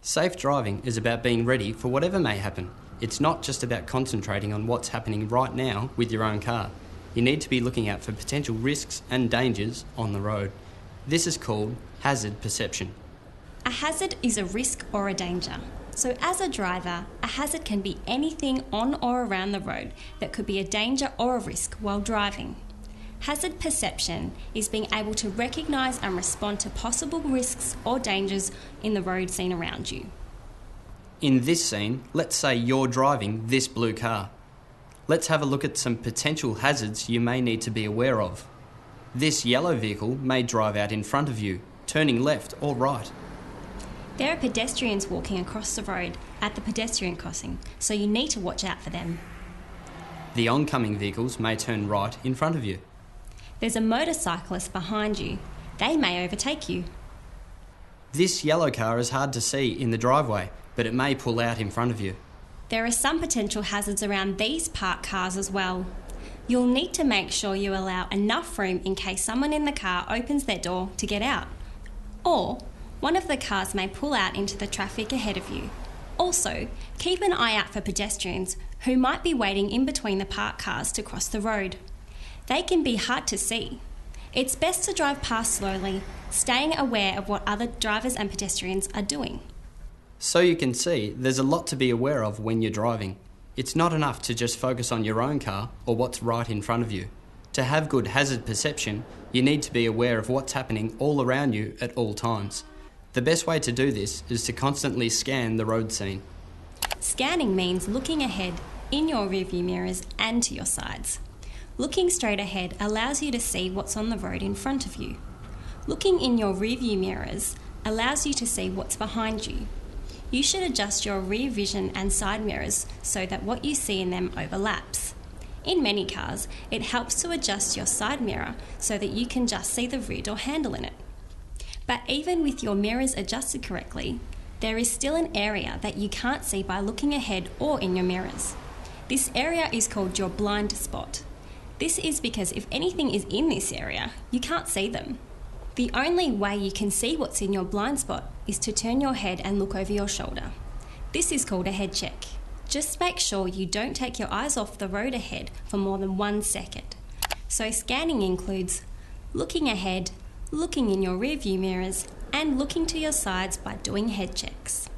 Safe driving is about being ready for whatever may happen. It's not just about concentrating on what's happening right now with your own car. You need to be looking out for potential risks and dangers on the road. This is called hazard perception. A hazard is a risk or a danger. So as a driver, a hazard can be anything on or around the road that could be a danger or a risk while driving. Hazard perception is being able to recognise and respond to possible risks or dangers in the road scene around you. In this scene, let's say you're driving this blue car. Let's have a look at some potential hazards you may need to be aware of. This yellow vehicle may drive out in front of you, turning left or right. There are pedestrians walking across the road at the pedestrian crossing, so you need to watch out for them. The oncoming vehicles may turn right in front of you. There's a motorcyclist behind you. They may overtake you. This yellow car is hard to see in the driveway, but it may pull out in front of you. There are some potential hazards around these parked cars as well. You'll need to make sure you allow enough room in case someone in the car opens their door to get out. Or one of the cars may pull out into the traffic ahead of you. Also, keep an eye out for pedestrians who might be waiting in between the parked cars to cross the road. They can be hard to see. It's best to drive past slowly, staying aware of what other drivers and pedestrians are doing. So you can see, there's a lot to be aware of when you're driving. It's not enough to just focus on your own car or what's right in front of you. To have good hazard perception, you need to be aware of what's happening all around you at all times. The best way to do this is to constantly scan the road scene. Scanning means looking ahead in your rearview mirrors and to your sides. Looking straight ahead allows you to see what's on the road in front of you. Looking in your rearview mirrors allows you to see what's behind you. You should adjust your rear vision and side mirrors so that what you see in them overlaps. In many cars, it helps to adjust your side mirror so that you can just see the rear door handle in it. But even with your mirrors adjusted correctly, there is still an area that you can't see by looking ahead or in your mirrors. This area is called your blind spot. This is because if anything is in this area, you can't see them. The only way you can see what's in your blind spot is to turn your head and look over your shoulder. This is called a head check. Just make sure you don't take your eyes off the road ahead for more than 1 second. So scanning includes looking ahead, looking in your rearview mirrors, and looking to your sides by doing head checks.